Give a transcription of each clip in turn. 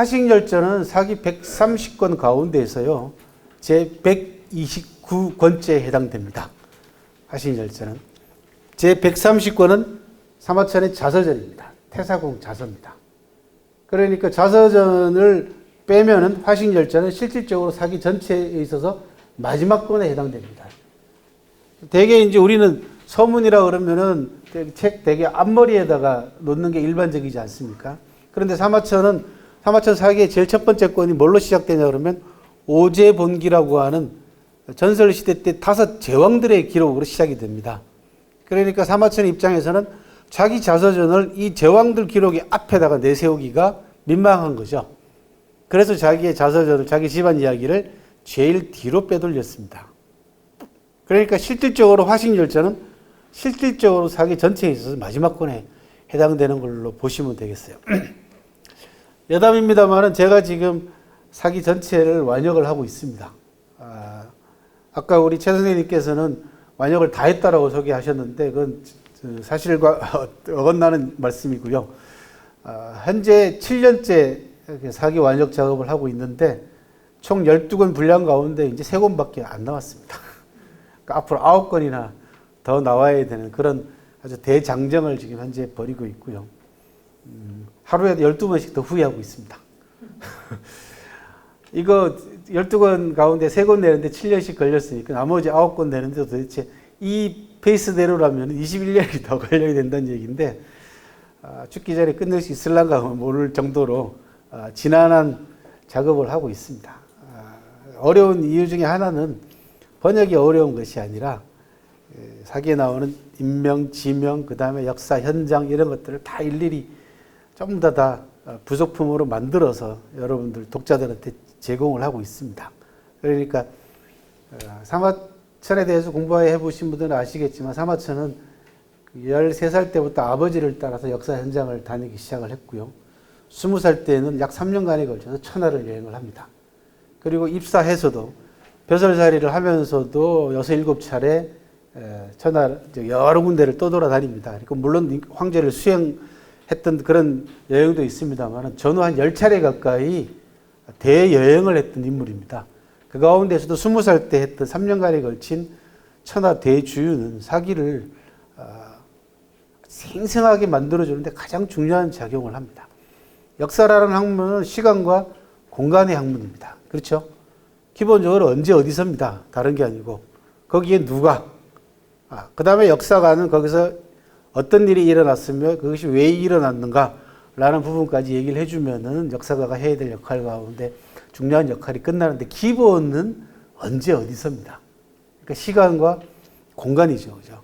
화식열전은 사기 130건 가운데에서요, 제 129건째에 해당됩니다. 화식열전은. 제 130건은 사마천의 자서전입니다. 태사공 자서입니다. 그러니까 자서전을 빼면은 화식열전은 실질적으로 사기 전체에 있어서 마지막 건에 해당됩니다. 대개 이제 우리는 서문이라 그러면은 책 대개 앞머리에다가 놓는 게 일반적이지 않습니까? 그런데 사마천 사기의 제일 첫 번째 건이 뭘로 시작되냐 그러면 오제본기라고 하는 전설시대 때 5 제왕들의 기록으로 시작이 됩니다. 그러니까 사마천 입장에서는 자기 자서전을 이 제왕들 기록의 앞에다가 내세우기가 민망한 거죠. 그래서 자기의 자서전을, 자기 집안 이야기를 제일 뒤로 빼돌렸습니다. 그러니까 실질적으로 화식열전은 실질적으로 사기 전체에 있어서 마지막 건에 해당되는 걸로 보시면 되겠어요. 여담입니다만은 제가 지금 사기 전체를 완역을 하고 있습니다. 아까 우리 최 선생님께서는 완역을 다 했다라고 소개하셨는데 그건 사실과 어긋나는 말씀이고요. 현재 7년째 사기 완역 작업을 하고 있는데 총 12건 분량 가운데 이제 3건밖에 안 나왔습니다. 그러니까 앞으로 9건이나 더 나와야 되는 그런 아주 대장정을 지금 현재 벌이고 있고요. 하루에 12번씩 더 후회하고 있습니다. 이거 12건 가운데 3건 내는데 7년씩 걸렸으니까 나머지 9건 내는데 도대체 이 페이스대로라면 21년이 더 걸려야 된다는 얘기인데 죽기 전에 끝낼 수 있을란가 모를 정도로 지난한 작업을 하고 있습니다. 어려운 이유 중에 하나는 번역이 어려운 것이 아니라 사기에 나오는 인명, 지명, 그 다음에 역사, 현장 이런 것들을 다 일일이 전부 다 부속품으로 만들어서 여러분들 독자들한테 제공을 하고 있습니다. 그러니까 사마천에 대해서 공부해 보신 분들은 아시겠지만 사마천은 13살 때부터 아버지를 따라서 역사 현장을 다니기 시작을 했고요. 20살 때는 약 3년간에 걸쳐서 천하를 여행을 합니다. 그리고 입사해서도 벼슬살이를 하면서도 6, 7차례 천하 여러 군데를 떠돌아다닙니다. 그러니까 물론 황제를 수행했던 그런 여행도 있습니다만 전후 한 10차례 가까이 대여행을 했던 인물입니다. 그 가운데서도 20살 때 했던 3년간에 걸친 천하 대주유는 사기를 생생하게 만들어주는데 가장 중요한 작용을 합니다. 역사라는 학문은 시간과 공간의 학문입니다. 그렇죠? 기본적으로 언제 어디서입니다. 다른 게 아니고 거기에 누가 그 다음에 역사가는 거기서 어떤 일이 일어났으며 그것이 왜 일어났는가 라는 부분까지 얘기를 해주면은 역사가가 해야 될 역할 가운데 중요한 역할이 끝나는데 기본은 언제 어디서입니다. 그러니까 시간과 공간이죠. 그죠?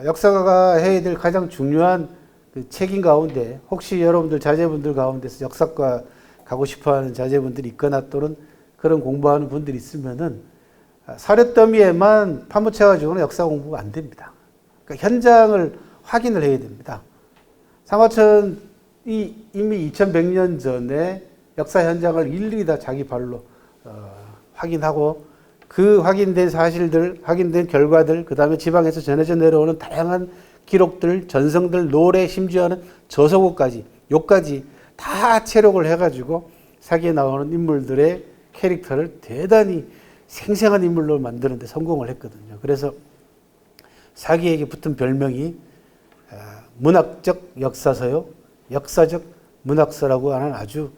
역사가가 해야 될 가장 중요한 그 책임 가운데 혹시 여러분들 자제분들 가운데서 역사과 가고 싶어하는 자제분들이 있거나 또는 그런 공부하는 분들이 있으면은 사료더미에만 파묻혀가지고는 역사 공부가 안 됩니다. 그러니까 현장을 확인을 해야 됩니다. 사마천이 이미 2100년 전에 역사 현장을 일일이 다 자기 발로 확인하고 그 확인된 사실들, 확인된 결과들, 그 다음에 지방에서 전해져 내려오는 다양한 기록들, 전성들, 노래, 심지어는 저서고까지, 요까지 다 체록을 해가지고 사기에 나오는 인물들의 캐릭터를 대단히 생생한 인물로 만드는 데 성공을 했거든요. 그래서 사기에게 붙은 별명이 문학적 역사서요, 역사적 문학서라고 하는 아주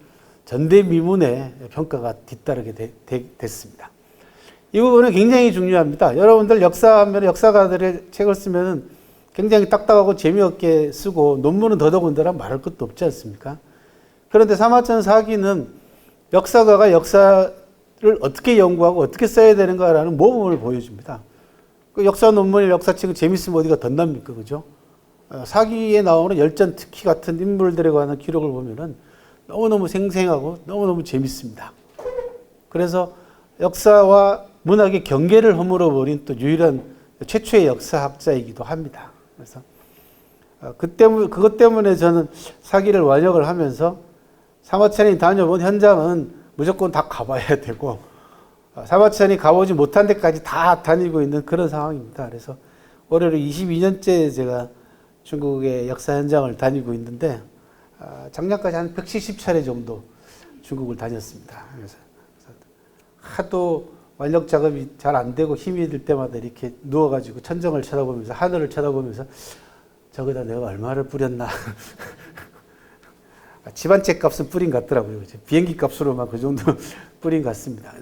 전대미문의 평가가 뒤따르게 됐습니다. 이 부분은 굉장히 중요합니다. 여러분들 역사하면 역사가들의 책을 쓰면 굉장히 딱딱하고 재미없게 쓰고 논문은 더더군다나 말할 것도 없지 않습니까? 그런데 사마천 사기는 역사가가 역사를 어떻게 연구하고 어떻게 써야 되는가라는 모범을 보여줍니다. 그 역사 논문의 역사책은 재밌으면 어디가 덧납니까? 그죠? 사기에 나오는 열전 특기 같은 인물들에 관한 기록을 보면은 너무너무 생생하고 너무너무 재밌습니다. 그래서 역사와 문학의 경계를 허물어버린 또 유일한 최초의 역사학자이기도 합니다. 그래서 그것 때문에 저는 사기를 완역을 하면서 사마천이 다녀본 현장은 무조건 다 가봐야 되고 사마천이 가보지 못한 데까지 다 다니고 있는 그런 상황입니다. 그래서 올해로 22년째 제가 중국의 역사 현장을 다니고 있는데 작년까지 한 170차례 정도 중국을 다녔습니다. 그래서 하도 완력 작업이 잘 안 되고 힘이 들 때마다 이렇게 누워가지고 천정을 쳐다보면서 하늘을 쳐다보면서 저기다 내가 얼마를 뿌렸나. 집안채 값은 뿌린 것 같더라고요. 비행기 값으로만 그 정도 뿌린 것 같습니다.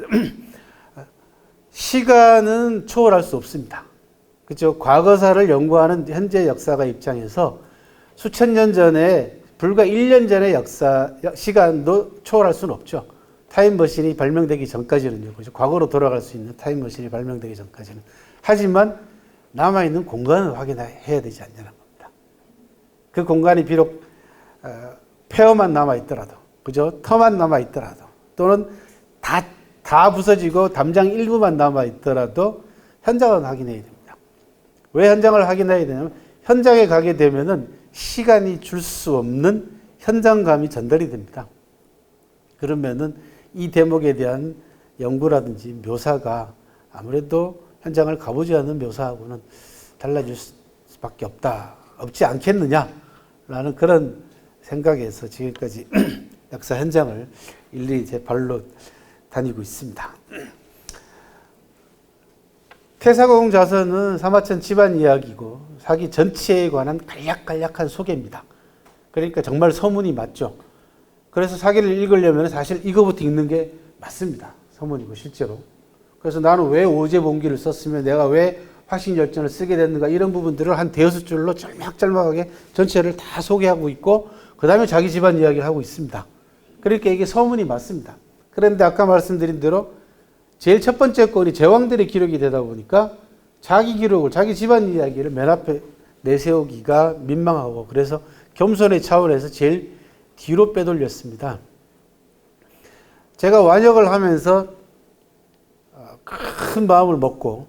시간은 초월할 수 없습니다. 그렇죠? 과거사를 연구하는 현재 역사가 입장에서 수천 년 전에 불과 1년 전의 시간도 초월할 수는 없죠. 타임머신이 발명되기 전까지는요. 그죠? 과거로 돌아갈 수 있는 타임머신이 발명되기 전까지는. 하지만 남아있는 공간을 확인해야 되지 않냐는 겁니다. 그 공간이 비록 폐허만 남아있더라도, 그죠? 터만 남아있더라도, 또는 다 부서지고 담장 일부만 남아있더라도 현장을 확인해야 됩니다. 왜 현장을 확인해야 되냐면 현장에 가게 되면은 시간이 줄 수 없는 현장감이 전달이 됩니다. 그러면은 이 대목에 대한 연구라든지 묘사가 아무래도 현장을 가보지 않은 묘사하고는 달라질 수밖에 없지 않겠느냐라는 그런 생각에서 지금까지 역사 현장을 일일이 제 발로 다니고 있습니다. 태사공 자서는 사마천 집안 이야기고 사기 전체에 관한 간략간략한 소개입니다. 그러니까 정말 서문이 맞죠. 그래서 사기를 읽으려면 사실 이거부터 읽는 게 맞습니다. 서문이고 실제로. 그래서 나는 왜 오제본기를 썼으며 내가 왜 화신열전을 쓰게 됐는가 이런 부분들을 한 대여섯 줄로 짤막짤막하게 전체를 다 소개하고 있고 그 다음에 자기 집안 이야기를 하고 있습니다. 그러니까 이게 서문이 맞습니다. 그런데 아까 말씀드린 대로 제일 첫 번째 건이 제왕들의 기록이 되다 보니까 자기 기록을, 자기 집안 이야기를 맨 앞에 내세우기가 민망하고 그래서 겸손의 차원에서 제일 뒤로 빼돌렸습니다. 제가 완역을 하면서 큰 마음을 먹고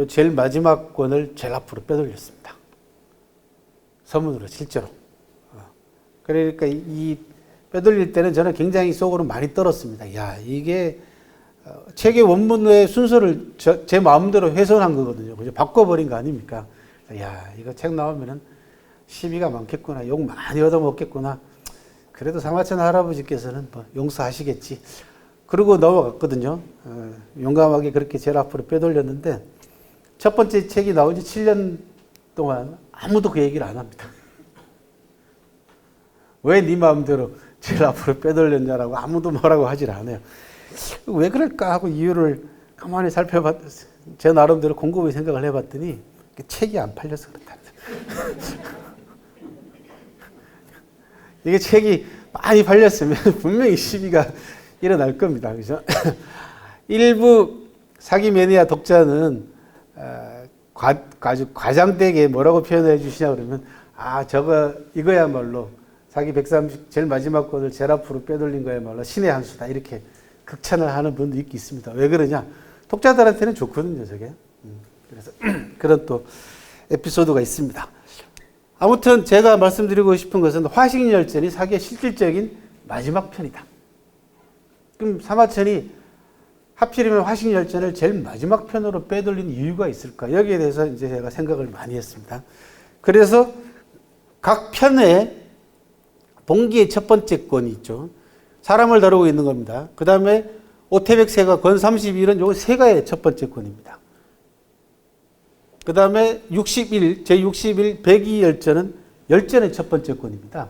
제일 마지막 권을 제일 앞으로 빼돌렸습니다. 서문으로 실제로. 그러니까 이 빼돌릴 때는 저는 굉장히 속으로 많이 떨었습니다. 야, 이게 책의 원문의 순서를 제 마음대로 훼손한 거거든요. 그죠? 바꿔버린 거 아닙니까? 야, 이거 책 나오면은 시비가 많겠구나. 욕 많이 얻어먹겠구나. 그래도 사마천 할아버지께서는 뭐 용서하시겠지. 그러고 넘어갔거든요. 용감하게 그렇게 제일 앞으로 빼돌렸는데 첫 번째 책이 나온 지 7년 동안 아무도 그 얘기를 안 합니다. 왜 네 마음대로 제일 앞으로 빼돌렸냐라고 아무도 뭐라고 하질 않아요. 왜 그럴까 하고 이유를 가만히 제 나름대로 곰곰이 생각을 해봤더니 책이 안 팔려서 그렇답니다. 이게 책이 많이 팔렸으면 분명히 시비가 일어날 겁니다. 그죠? 일부 사기 매니아 독자는 아주 과장되게 뭐라고 표현해 주시냐 그러면 이거야말로 사기 130 제일 마지막 권을 제일 앞으로 빼돌린 거야말로 신의 한 수다 이렇게 극찬을 하는 분도 있습니다. 왜 그러냐? 독자들한테는 좋거든요, 저게. 그래서 그런 또 에피소드가 있습니다. 아무튼 제가 말씀드리고 싶은 것은 화식열전이 사기의 실질적인 마지막 편이다. 그럼 사마천이 하필이면 화식열전을 제일 마지막 편으로 빼돌린 이유가 있을까? 여기에 대해서 이제 제가 생각을 많이 했습니다. 그래서 각 편에 본기의 첫 번째 권이 있죠. 사람을 다루고 있는 겁니다. 그 다음에 오태백세가 권 31은 요거 세가의 첫 번째 권입니다. 그 다음에 제61 백이열전은 열전의 첫 번째 권입니다.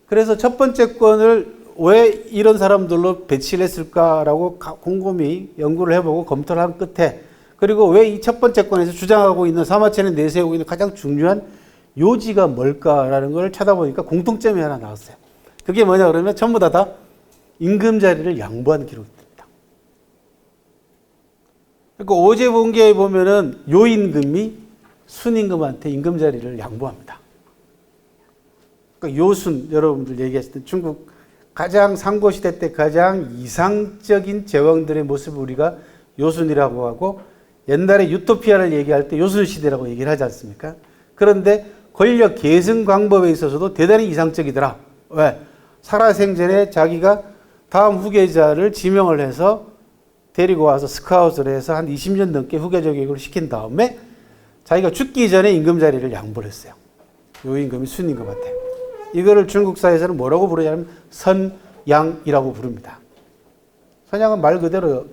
그래서 첫 번째 권을 왜 이런 사람들로 배치를 했을까라고 곰곰이 연구를 해보고 검토를 한 끝에 그리고 왜 이 첫 번째 권에서 주장하고 있는 사마천이 내세우고 있는 가장 중요한 요지가 뭘까라는 걸 찾아보니까 공통점이 하나 나왔어요. 그게 뭐냐 그러면 전부 다 임금자리를 양보한 기록입니다. 그러니까 오제본기에 보면은 요임금이 순임금한테 임금자리를 양보합니다. 그러니까 요순 여러분들 얘기하실 때 중국 가장 상고시대 때 가장 이상적인 제왕들의 모습을 우리가 요순이라고 하고 옛날에 유토피아를 얘기할 때 요순시대라고 얘기를 하지 않습니까? 그런데 권력 계승 방법에 있어서도 대단히 이상적이더라. 왜? 살아생전에 자기가 다음 후계자를 지명을 해서 데리고 와서 스카웃을 해서 한 20년 넘게 후계자 교육을 시킨 다음에 자기가 죽기 전에 임금 자리를 양보를 했어요. 요임금이 순임금한테. 이거를 중국사에서는 뭐라고 부르냐면 양이라고 부릅니다. 선양은 말 그대로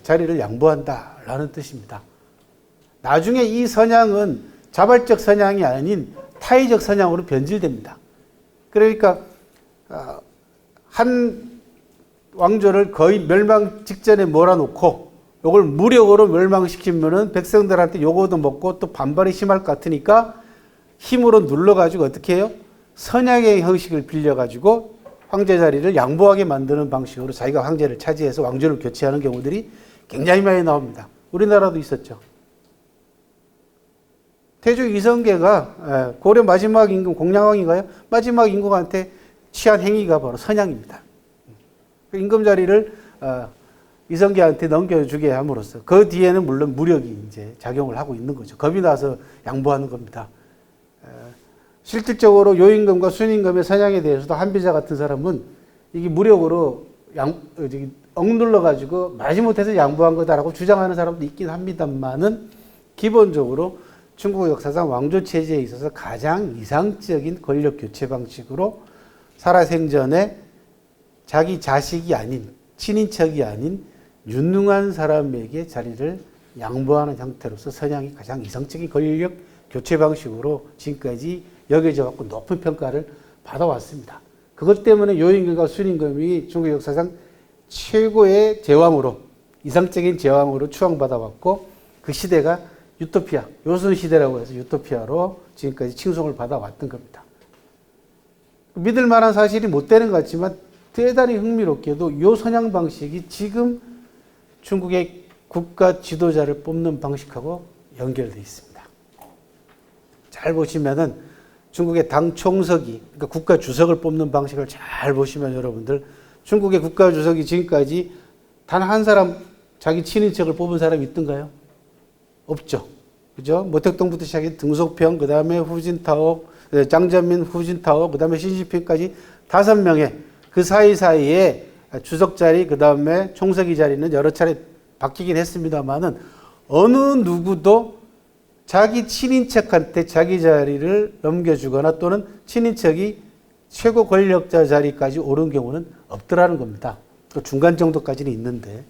자리를 양보한다라는 뜻입니다. 나중에 이 선양은 자발적 선양이 아닌 타의적 선양으로 변질됩니다. 그러니까 한 왕조를 거의 멸망 직전에 몰아놓고 이걸 무력으로 멸망시키면은 백성들한테 요거도 먹고 또 반발이 심할 것 같으니까 힘으로 눌러가지고 어떻게 해요? 선양의 형식을 빌려가지고 황제 자리를 양보하게 만드는 방식으로 자기가 황제를 차지해서 왕조를 교체하는 경우들이 굉장히 많이 나옵니다. 우리나라도 있었죠. 태조 이성계가 고려 마지막 임금 공양왕인가요? 마지막 임금한테 취한 행위가 바로 선양입니다. 임금 자리를 이성계한테 넘겨주게 함으로써 그 뒤에는 물론 무력이 이제 작용을 하고 있는 거죠. 겁이 나서 양보하는 겁니다. 실질적으로 요임금과 순임금의 선양에 대해서도 한비자 같은 사람은 이게 무력으로 억눌러 가지고 마지못해서 양보한 거다라고 주장하는 사람도 있긴 합니다만은 기본적으로 중국 역사상 왕조 체제에 있어서 가장 이상적인 권력 교체 방식으로 살아생전에 자기 자식이 아닌 친인척이 아닌 유능한 사람에게 자리를 양보하는 형태로서 선양이 가장 이상적인 권력 교체 방식으로 지금까지 여겨져 갖고 높은 평가를 받아왔습니다. 그것 때문에 요임금과 순임금이 중국 역사상 최고의 제왕으로 이상적인 제왕으로 추앙받아왔고 그 시대가 유토피아, 요순 시대라고 해서 유토피아로 지금까지 칭송을 받아왔던 겁니다. 믿을 만한 사실이 못 되는 것 같지만 대단히 흥미롭게도 이 선양 방식이 지금 중국의 국가 지도자를 뽑는 방식하고 연결되어 있습니다. 잘 보시면은 중국의 당 총석이, 그러니까 국가 주석을 뽑는 방식을 잘 보시면 여러분들 중국의 국가 주석이 지금까지 단 한 사람 자기 친인척을 뽑은 사람이 있던가요? 없죠. 그죠? 모택동부터 시작해 등속평, 그 다음에 후진타오, 장저민, 후진타오, 그 다음에 시진핑까지 5명의 그 사이사이에 주석 자리, 그 다음에 총석이 자리는 여러 차례 바뀌긴 했습니다만은 어느 누구도 자기 친인척한테 자기 자리를 넘겨주거나 또는 친인척이 최고 권력자 자리까지 오른 경우는 없더라는 겁니다. 중간 정도까지는 있는데.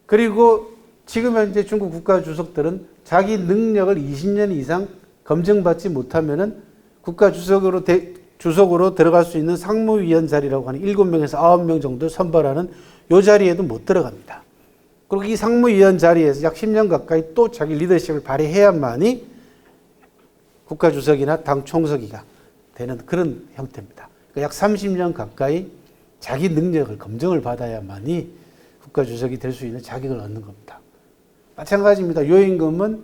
그리고 지금 현재 중국 국가 주석들은 자기 능력을 20년 이상 검증받지 못하면은 국가 주석으로 들어갈 수 있는 상무위원 자리라고 하는 7명에서 9명 정도 선발하는 이 자리에도 못 들어갑니다. 그리고 이 상무위원 자리에서 약 10년 가까이 또 자기 리더십을 발휘해야만이 국가주석이나 당 총석이가 되는 그런 형태입니다. 그러니까 약 30년 가까이 자기 능력을 검증을 받아야만이 국가주석이 될 수 있는 자격을 얻는 겁니다. 마찬가지입니다. 요임금은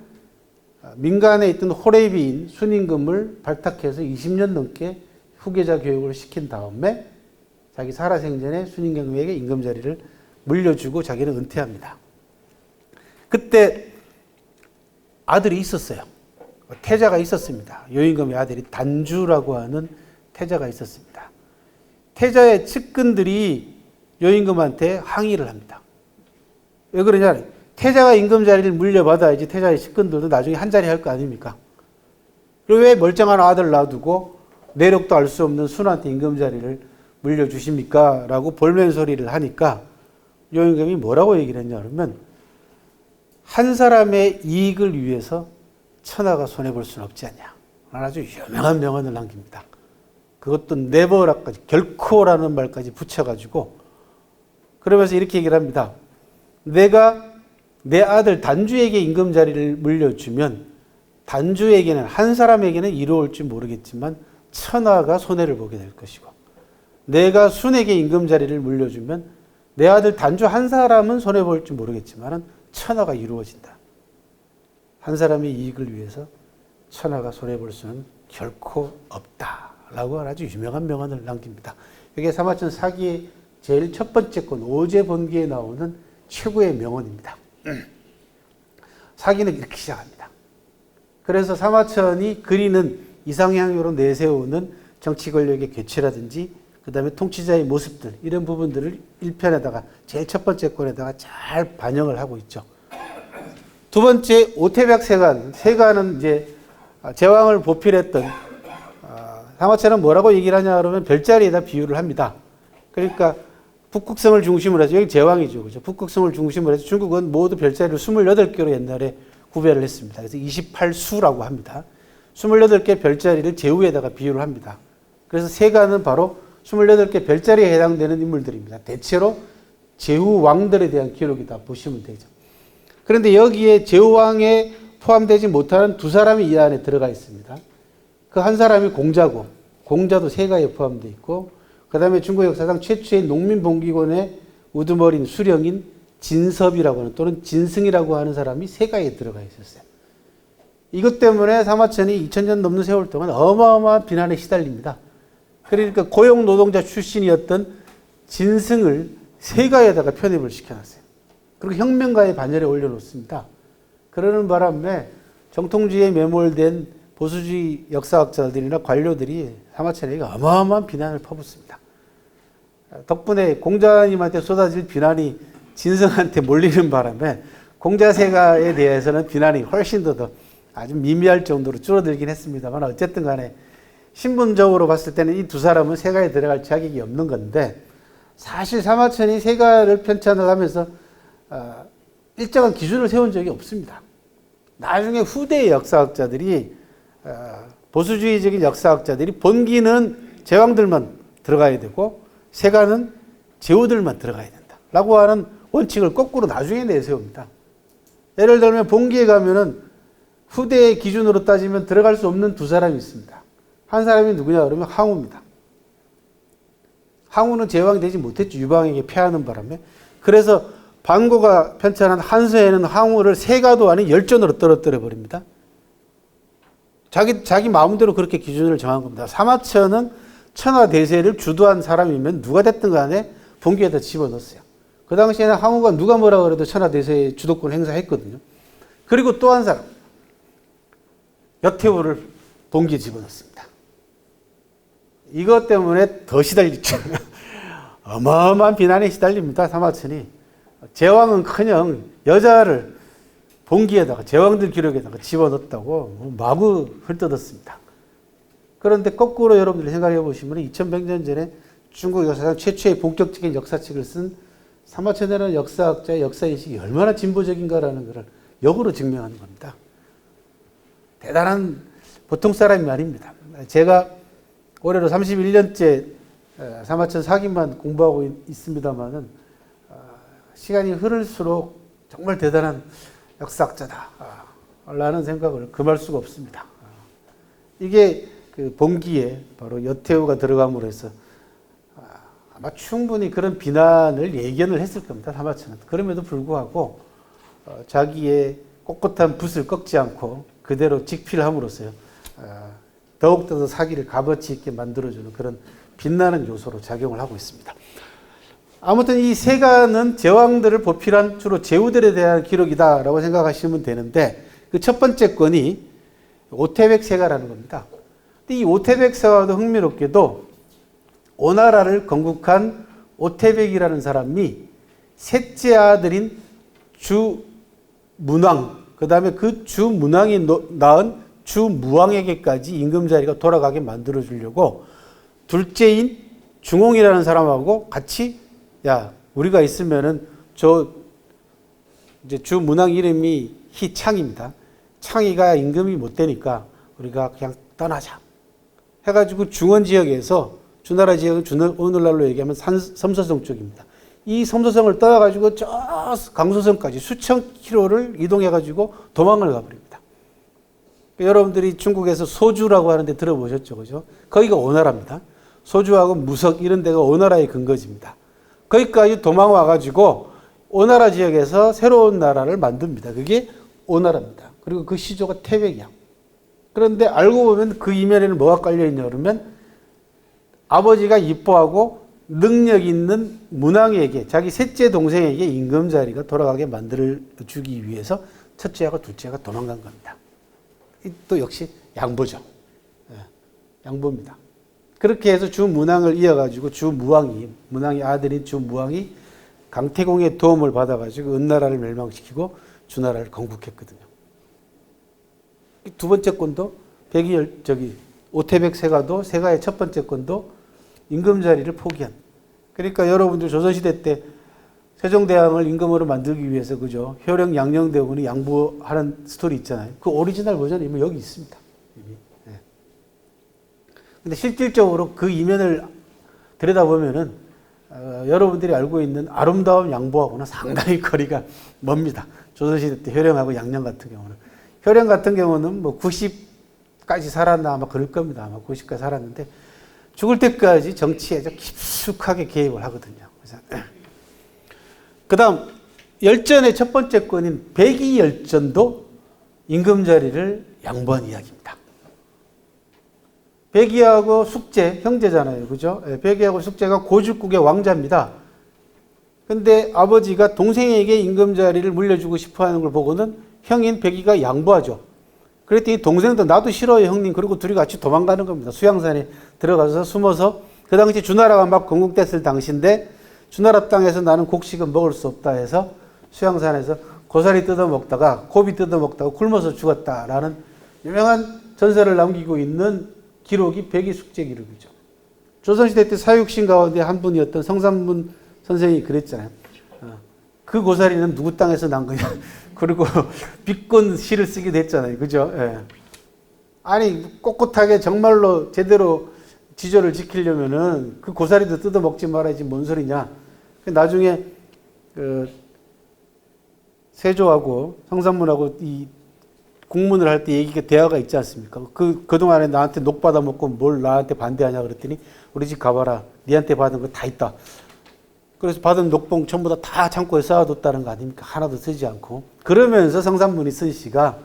민간에 있던 호레비인 순임금을 발탁해서 20년 넘게 후계자 교육을 시킨 다음에 자기 살아생전에 순임금에게 임금 자리를 물려주고 자기는 은퇴합니다. 그때 아들이 있었어요. 태자가 있었습니다. 요임금의 아들이 단주라고 하는 태자가 있었습니다. 태자의 측근들이 요임금한테 항의를 합니다. 왜 그러냐? 태자가 임금 자리를 물려받아야지 태자의 측근들도 나중에 한 자리 할 거 아닙니까? 그리고 왜 멀쩡한 아들 놔두고 내력도 알 수 없는 순한테 임금 자리를 물려주십니까? 라고 볼멘 소리를 하니까 요임금이 뭐라고 얘기를 했냐 그러면 한 사람의 이익을 위해서 천하가 손해볼 수는 없지 않냐. 아주 유명한 명언을 남깁니다. 그것도 never라까지 결코라는 말까지 붙여가지고 그러면서 이렇게 얘기를 합니다. 내가 내 아들 단주에게 임금 자리를 물려주면 단주에게는 한 사람에게는 이로울지 모르겠지만 천하가 손해를 보게 될 것이고 내가 순에게 임금 자리를 물려주면 내 아들 단주 한 사람은 손해볼지 모르겠지만 천하가 이루어진다. 한 사람의 이익을 위해서 천하가 손해볼 수는 결코 없다라고 아주 유명한 명언을 남깁니다. 이게 사마천 사기의 제일 첫 번째 건 오제본기에 나오는 최고의 명언입니다. 사기는 이렇게 시작합니다. 그래서 사마천이 그리는 이상향으로 내세우는 정치 권력의 교체라든지 그 다음에 통치자의 모습들 이런 부분들을 1편에다가 제일 첫 번째 권에다가 잘 반영을 하고 있죠. 두 번째 오태백 세관. 세관은 이제 제왕을 보필했던 사마천은 뭐라고 얘기를 하냐 그러면 별자리에다 비유를 합니다. 그러니까 북극성을 중심으로 해서, 여기 제왕이죠. 그죠? 북극성을 중심으로 해서 중국은 모두 별자리를 28개로 옛날에 구별을 했습니다. 그래서 28수라고 합니다. 28개 별자리를 제후에다가 비유를 합니다. 그래서 세가는 바로 28개 별자리에 해당되는 인물들입니다. 대체로 제후 왕들에 대한 기록이다 보시면 되죠. 그런데 여기에 제후 왕에 포함되지 못하는 두 사람이 이 안에 들어가 있습니다. 그 한 사람이 공자고, 공자도 세가에 포함되어 있고, 그 다음에 중국 역사상 최초의 농민봉기권의 우두머리인 수령인 진섭이라고 하는, 또는 진승이라고 하는 사람이 세가에 들어가 있었어요. 이것 때문에 사마천이 2000년 넘는 세월 동안 어마어마한 비난에 시달립니다. 그러니까 고용노동자 출신이었던 진승을 세가에다가 편입을 시켜놨어요. 그리고 혁명가의 반열에 올려놓습니다. 그러는 바람에 정통주의에 매몰된 보수주의 역사학자들이나 관료들이 사마천에게 어마어마한 비난을 퍼붓습니다. 덕분에 공자님한테 쏟아질 비난이 진승한테 몰리는 바람에 공자세가에 대해서는 비난이 훨씬 더 아주 미미할 정도로 줄어들긴 했습니다만, 어쨌든 간에 신분적으로 봤을 때는 이 두 사람은 세가에 들어갈 자격이 없는 건데, 사실 사마천이 세가를 편찬을 하면서 일정한 기준을 세운 적이 없습니다. 나중에 후대의 역사학자들이, 보수주의적인 역사학자들이 본기는 제왕들만 들어가야 되고 세가는 제후들만 들어가야 된다 라고 하는 원칙을 거꾸로 나중에 내세웁니다. 예를 들면 본기에 가면은 후대의 기준으로 따지면 들어갈 수 없는 두 사람이 있습니다. 한 사람이 누구냐 그러면 항우입니다. 항우는 제왕이 되지 못했죠. 유방에게 패하는 바람에. 그래서 반고가 편찬한 한서에는 항우를 세가도 아닌 열전으로 떨어뜨려 버립니다. 자기 마음대로 그렇게 기준을 정한 겁니다. 사마천은 천하대세를 주도한 사람이면 누가 됐든 간에 본기에다 집어넣었어요. 그 당시에는 항우가 누가 뭐라 그래도 천하대세의 주도권 행사했거든요. 그리고 또 한 사람, 여태우를 본기에 집어넣습니다. 이것 때문에 더 시달리죠. 어마어마한 비난에 시달립니다. 사마천이. 제왕은커녕 여자를 본기에다가, 제왕들 기록에다가 집어넣었다고 마구 헐뜯었습니다. 그런데 거꾸로 여러분들이 생각해 보시면 2100년 전에 중국 역사상 최초의 본격적인 역사책을 쓴 사마천이라는 역사학자의 역사인식이 얼마나 진보적인가라는 것을 역으로 증명하는 겁니다. 대단한 보통 사람이 아닙니다. 제가 올해로 31년째 사마천 사기만 공부하고 있습니다만은 시간이 흐를수록 정말 대단한 역사학자다 라는 생각을 금할 수가 없습니다. 이게 그 본기에 바로 여태우가 들어감으로 해서 아마 충분히 그런 비난을 예견을 했을 겁니다. 사마천은. 그럼에도 불구하고 자기의 꼿꼿한 붓을 꺾지 않고 그대로 직필함으로써 더욱더 사기를 값어치 있게 만들어주는 그런 빛나는 요소로 작용을 하고 있습니다. 아무튼 이 세가는 제왕들을 보필한 주로 제후들에 대한 기록이다라고 생각하시면 되는데, 그 첫 번째 건이 오태백 세가라는 겁니다. 이 오태백 세가도 흥미롭게도 오나라를 건국한 오태백이라는 사람이 셋째 아들인 주문왕, 그 다음에 그 주문왕이 낳은 주무왕에게까지 임금자리가 돌아가게 만들어주려고 둘째인 중홍이라는 사람하고 같이, 야, 우리가 있으면은 이제 주문왕 이름이 희창입니다. 창이가 임금이 못 되니까 우리가 그냥 떠나자 해가지고 중원 지역에서, 주나라 지역은 오늘날로 얘기하면 섬서성 쪽입니다. 이 섬서성을 떠나가지고 저 강소성까지 수천 킬로를 이동해가지고 도망을 가버립니다. 여러분들이 중국에서 소주라고 하는데 들어보셨죠, 그죠? 거기가 오나라입니다. 소주하고 무석 이런 데가 오나라의 근거지입니다. 거기까지 도망와가지고 오나라 지역에서 새로운 나라를 만듭니다. 그게 오나라입니다. 그리고 그 시조가 태백이야. 그런데 알고 보면 그 이면에는 뭐가 깔려있냐 그러면 아버지가 이뻐하고 능력 있는 문왕에게, 자기 셋째 동생에게 임금 자리가 돌아가게 만들어주기 위해서 첫째하고 둘째가 도망간 겁니다. 또 역시 양보죠. 양보입니다. 그렇게 해서 주문왕을 이어가지고 문왕의 아들인 주무왕이 강태공의 도움을 받아가지고 은나라를 멸망시키고 주나라를 건국했거든요. 두 번째 건도 오태백 세가도 세가의 첫 번째 건도 임금 자리를 포기한 그러니까 여러분들 조선시대 때 세종대왕을 임금으로 만들기 위해서 그죠? 효령 양녕대군이 양보하는 스토리 있잖아요. 그 오리지널 버전이 이미 여기 있습니다. 이미. 네. 근데 실질적으로 그 이면을 들여다보면은 여러분들이 알고 있는 아름다운 양보하고는 상당히 거리가 멉니다. 조선시대 때 효령하고 양녕 같은 경우는. 효령 같은 경우는 뭐 90까지 살았나 아마 그럴 겁니다. 아마 90까지 살았는데 죽을 때까지 정치에 깊숙하게 개입을 하거든요. 그 다음, 열전의 첫 번째 건인 백의열전도 임금 자리를 양보한 이야기입니다. 백의하고 숙제, 형제잖아요. 그죠? 백의하고 숙제가 고죽국의 왕자입니다. 근데 아버지가 동생에게 임금 자리를 물려주고 싶어 하는 걸 보고는 형인 백의가 양보하죠. 그랬더니 동생도 나도 싫어요, 형님. 그리고 둘이 같이 도망가는 겁니다. 수양산에 들어가서 숨어서 그 당시 주나라가 막 건국됐을 당시인데 주나라 땅에서 나는 곡식은 먹을 수 없다 해서 수양산에서 고사리 뜯어먹다가 고비 뜯어먹다가 굶어서 죽었다라는 유명한 전설을 남기고 있는 기록이 백의숙제 기록이죠. 조선시대 때 사육신 가운데 한 분이었던 성삼문 선생이 그랬잖아요. 그 고사리는 누구 땅에서 난 거냐. 그리고 비꼰 시를 쓰기도 했잖아요. 그죠? 예. 아니 꼿꼿하게 정말로 제대로 지조를 지키려면은 그 고사리도 뜯어 먹지 말아야지 뭔 소리냐. 나중에 그 세조하고 성삼문하고 이 국문을 할 때 얘기가 대화가 있지 않습니까? 그동안에 나한테 녹 받아 먹고 뭘 나한테 반대하냐 그랬더니 우리 집 가봐라. 니한테 받은 거 다 있다. 그래서 받은 녹봉 전부 다 창고에 쌓아뒀다는 거 아닙니까? 하나도 쓰지 않고. 그러면서 성삼문이 쓴 시가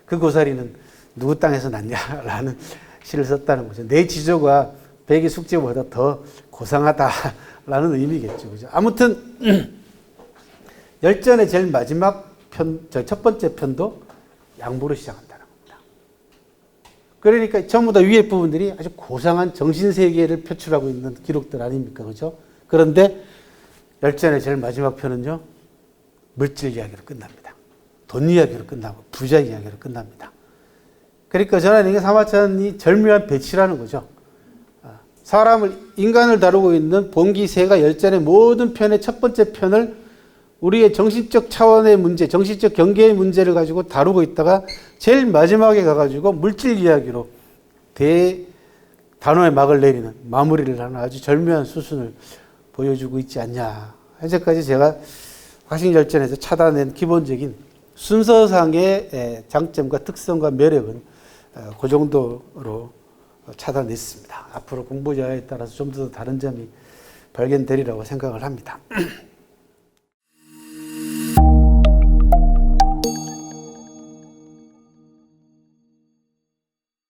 그 고사리는 누구 땅에서 났냐라는 시를 썼다는 거죠. 내 지조가 백의 숙제보다 더 고상하다라는 의미겠죠. 그죠? 아무튼 열전의 제일 마지막 편, 첫 번째 편도 양보로 시작한다는 겁니다. 그러니까 전부 다 위에 부분들이 아주 고상한 정신세계를 표출하고 있는 기록들 아닙니까? 그죠? 그런데 열전의 제일 마지막 편은요, 물질 이야기로 끝납니다. 돈 이야기로 끝나고 부자 이야기로 끝납니다. 그러니까 저는 이게 사마천이 절묘한 배치라는 거죠. 인간을 다루고 있는 본기세가 열전의 모든 편의 첫 번째 편을 우리의 정신적 차원의 문제, 정신적 경계의 문제를 가지고 다루고 있다가 제일 마지막에 가가지고 물질 이야기로 단호의 막을 내리는 마무리를 하는 아주 절묘한 수순을 보여주고 있지 않냐. 현재까지 제가 화신열전에서 찾아낸 기본적인 순서상의 장점과 특성과 매력은 그 정도로 찾아냈습니다. 앞으로 공부자에 따라서 좀 더 다른 점이 발견되리라고 생각을 합니다.